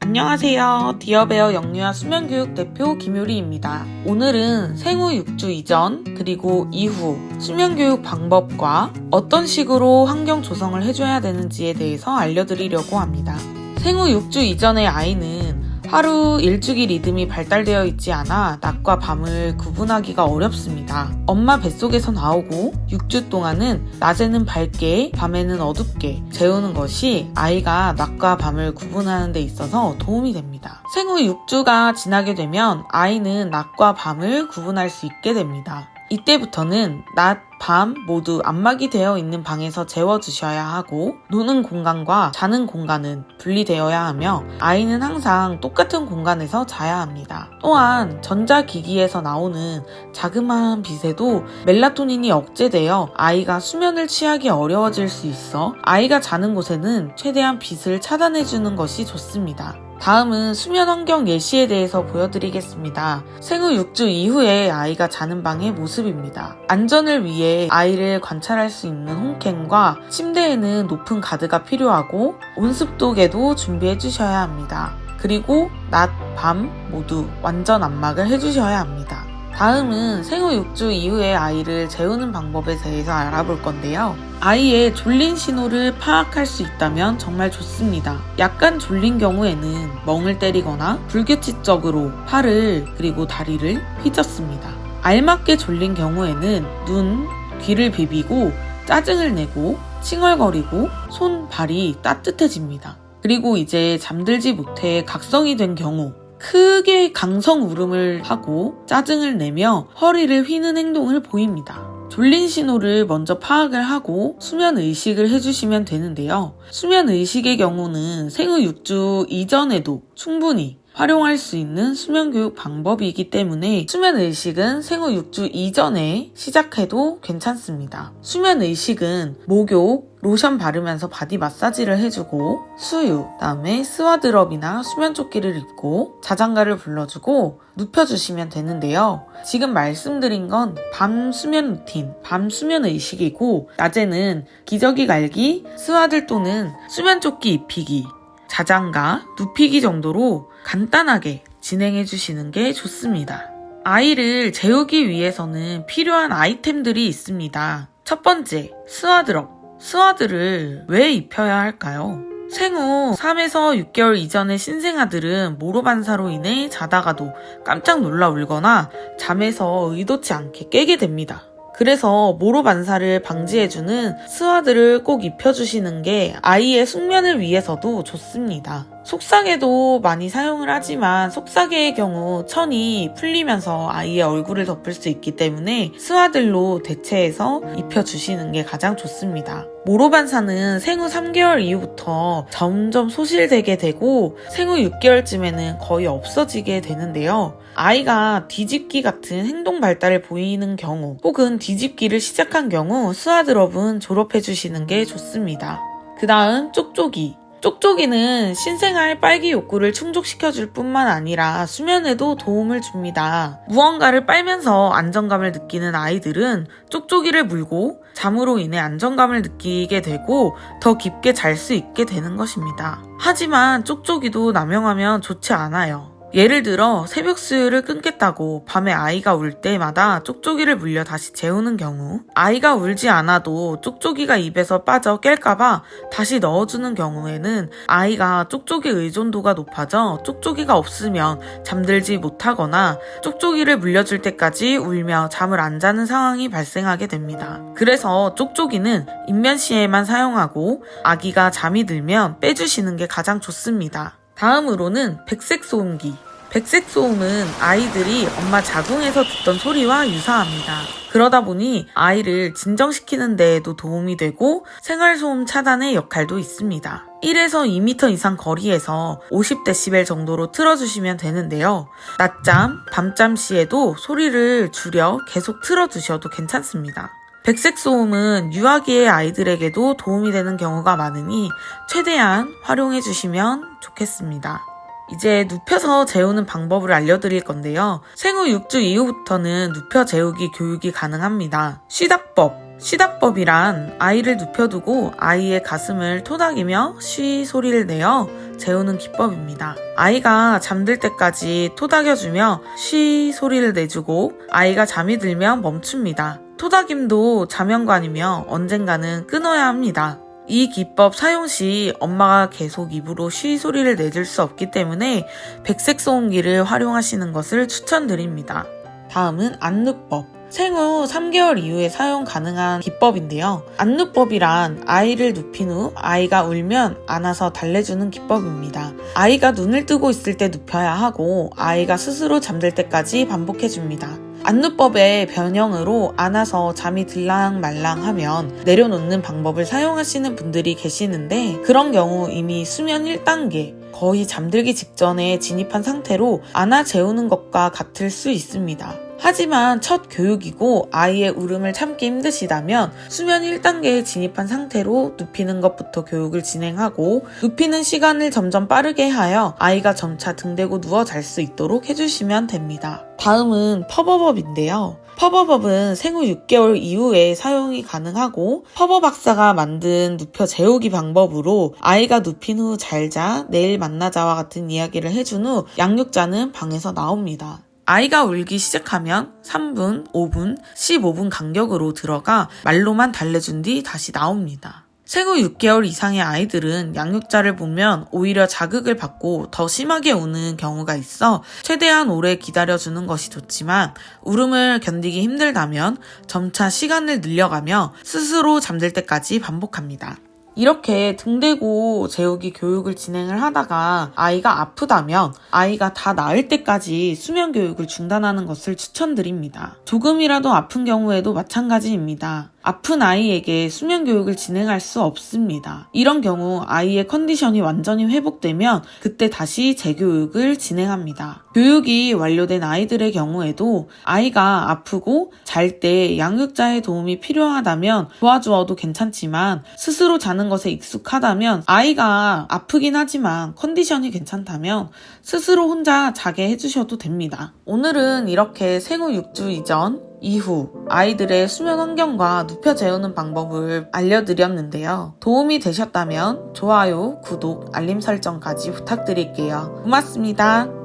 안녕하세요. 디어베어 영유아 수면교육 대표 김효리입니다. 오늘은 생후 6주 이전 그리고 이후 수면교육 방법과 어떤 식으로 환경 조성을 해줘야 되는지에 대해서 알려드리려고 합니다. 생후 6주 이전의 아이는 하루 일주기 리듬이 발달되어 있지 않아 낮과 밤을 구분하기가 어렵습니다. 엄마 뱃속에서 나오고 6주 동안은 낮에는 밝게 밤에는 어둡게 재우는 것이 아이가 낮과 밤을 구분하는 데 있어서 도움이 됩니다. 생후 6주가 지나게 되면 아이는 낮과 밤을 구분할 수 있게 됩니다. 이때부터는 낮, 밤 모두 안막이 되어 있는 방에서 재워주셔야 하고 노는 공간과 자는 공간은 분리되어야 하며 아이는 항상 똑같은 공간에서 자야 합니다. 또한 전자기기에서 나오는 자그마한 빛에도 멜라토닌이 억제되어 아이가 수면을 취하기 어려워질 수 있어 아이가 자는 곳에는 최대한 빛을 차단해주는 것이 좋습니다. 다음은 수면 환경 예시에 대해서 보여드리겠습니다. 생후 6주 이후에 아이가 자는 방의 모습입니다. 안전을 위해 아이를 관찰할 수 있는 홈캠과 침대에는 높은 가드가 필요하고 온습도계도 준비해 주셔야 합니다. 그리고 낮, 밤 모두 완전 안막을 해주셔야 합니다. 다음은 생후 6주 이후에 아이를 재우는 방법에 대해서 알아볼 건데요. 아이의 졸린 신호를 파악할 수 있다면 정말 좋습니다. 약간 졸린 경우에는 멍을 때리거나 불규칙적으로 팔을 그리고 다리를 휘젓습니다. 알맞게 졸린 경우에는 눈, 귀를 비비고 짜증을 내고 칭얼거리고 손, 발이 따뜻해집니다. 그리고 이제 잠들지 못해 각성이 된 경우 크게 강성 울음을 하고 짜증을 내며 허리를 휘는 행동을 보입니다. 졸린 신호를 먼저 파악을 하고 수면 의식을 해주시면 되는데요. 수면 의식의 경우는 생후 6주 이전에도 충분히 활용할 수 있는 수면교육 방법이기 때문에 수면의식은 생후 6주 이전에 시작해도 괜찮습니다. 수면의식은 목욕, 로션 바르면서 바디 마사지를 해주고 수유, 그다음에 스와드럽이나 수면조끼를 입고 자장가를 불러주고 눕혀주시면 되는데요. 지금 말씀드린 건 밤 수면 루틴, 밤 수면의식이고 낮에는 기저귀 갈기, 스와들 또는 수면조끼 입히기, 자장가, 눕히기 정도로 간단하게 진행해 주시는 게 좋습니다. 아이를 재우기 위해서는 필요한 아이템들이 있습니다. 첫 번째, 스와드럽. 스와드를 왜 입혀야 할까요? 생후 3에서 6개월 이전의 신생아들은 모로반사로 인해 자다가도 깜짝 놀라 울거나 잠에서 의도치 않게 깨게 됩니다. 그래서 모로반사를 방지해주는 스와드를 꼭 입혀주시는 게 아이의 숙면을 위해서도 좋습니다. 속삭에도 많이 사용을 하지만 속삭이의 경우 천이 풀리면서 아이의 얼굴을 덮을 수 있기 때문에 스와들로 대체해서 입혀주시는 게 가장 좋습니다. 모로반사는 생후 3개월 이후부터 점점 소실되게 되고 생후 6개월쯤에는 거의 없어지게 되는데요. 아이가 뒤집기 같은 행동 발달을 보이는 경우 혹은 뒤집기를 시작한 경우 스와드럽은 졸업해주시는 게 좋습니다. 그 다음 쪽쪽이. 쪽쪽이는 신생아의 빨기 욕구를 충족시켜줄 뿐만 아니라 수면에도 도움을 줍니다. 무언가를 빨면서 안정감을 느끼는 아이들은 쪽쪽이를 물고 잠으로 인해 안정감을 느끼게 되고 더 깊게 잘 수 있게 되는 것입니다. 하지만 쪽쪽이도 남용하면 좋지 않아요. 예를 들어 새벽 수유를 끊겠다고 밤에 아이가 울 때마다 쪽쪽이를 물려 다시 재우는 경우 아이가 울지 않아도 쪽쪽이가 입에서 빠져 깰까봐 다시 넣어주는 경우에는 아이가 쪽쪽이 의존도가 높아져 쪽쪽이가 없으면 잠들지 못하거나 쪽쪽이를 물려줄 때까지 울며 잠을 안 자는 상황이 발생하게 됩니다. 그래서 쪽쪽이는 입면 시에만 사용하고 아기가 잠이 들면 빼주시는 게 가장 좋습니다. 다음으로는 백색 소음기. 백색 소음은 아이들이 엄마 자궁에서 듣던 소리와 유사합니다. 그러다 보니 아이를 진정시키는 데에도 도움이 되고 생활소음 차단의 역할도 있습니다. 1에서 2m 이상 거리에서 50dB 정도로 틀어주시면 되는데요. 낮잠, 밤잠 시에도 소리를 줄여 계속 틀어두셔도 괜찮습니다. 백색 소음은 유아기의 아이들에게도 도움이 되는 경우가 많으니 최대한 활용해 주시면 좋겠습니다. 이제 눕혀서 재우는 방법을 알려드릴 건데요. 생후 6주 이후부터는 눕혀 재우기 교육이 가능합니다. 쉬닥법, 쉬다법이란 아이를 눕혀두고 아이의 가슴을 토닥이며 쉬 소리를 내어 재우는 기법입니다. 아이가 잠들 때까지 토닥여주며 쉬 소리를 내주고 아이가 잠이 들면 멈춥니다. 토닥임도 자명관이며 언젠가는 끊어야 합니다. 이 기법 사용 시 엄마가 계속 입으로 쉬 소리를 내줄 수 없기 때문에 백색 소음기를 활용하시는 것을 추천드립니다. 다음은 안누법. 생후 3개월 이후에 사용 가능한 기법인데요. 안누법이란 아이를 눕힌 후 아이가 울면 안아서 달래주는 기법입니다. 아이가 눈을 뜨고 있을 때 눕혀야 하고 아이가 스스로 잠들 때까지 반복해줍니다. 안누법의 변형으로 안아서 잠이 들랑 말랑 하면 내려놓는 방법을 사용하시는 분들이 계시는데, 그런 경우 이미 수면 1단계, 거의 잠들기 직전에 진입한 상태로 안아 재우는 것과 같을 수 있습니다. 하지만 첫 교육이고 아이의 울음을 참기 힘드시다면 수면 1단계에 진입한 상태로 눕히는 것부터 교육을 진행하고, 눕히는 시간을 점점 빠르게 하여 아이가 점차 등대고 누워 잘 수 있도록 해주시면 됩니다. 다음은 퍼버법인데요. 퍼버법은 생후 6개월 이후에 사용이 가능하고, 퍼버 박사가 만든 눕혀 재우기 방법으로 아이가 눕힌 후 잘자, 내일 만나자와 같은 이야기를 해준 후 양육자는 방에서 나옵니다. 아이가 울기 시작하면 3분, 5분, 15분 간격으로 들어가 말로만 달래준 뒤 다시 나옵니다. 생후 6개월 이상의 아이들은 양육자를 보면 오히려 자극을 받고 더 심하게 우는 경우가 있어 최대한 오래 기다려주는 것이 좋지만, 울음을 견디기 힘들다면 점차 시간을 늘려가며 스스로 잠들 때까지 반복합니다. 이렇게 등대고 재우기 교육을 진행을 하다가 아이가 아프다면 아이가 다 나을 때까지 수면 교육을 중단하는 것을 추천드립니다. 조금이라도 아픈 경우에도 마찬가지입니다. 아픈 아이에게 수면 교육을 진행할 수 없습니다. 이런 경우 아이의 컨디션이 완전히 회복되면 그때 다시 재교육을 진행합니다. 교육이 완료된 아이들의 경우에도 아이가 아프고 잘 때 양육자의 도움이 필요하다면 도와주어도 괜찮지만, 스스로 자는 것에 익숙하다면, 아이가 아프긴 하지만 컨디션이 괜찮다면 스스로 혼자 자게 해주셔도 됩니다. 오늘은 이렇게 생후 6주 이전, 이후 아이들의 수면 환경과 눕혀 재우는 방법을 알려드렸는데요. 도움이 되셨다면 좋아요, 구독, 알림 설정까지 부탁드릴게요. 고맙습니다.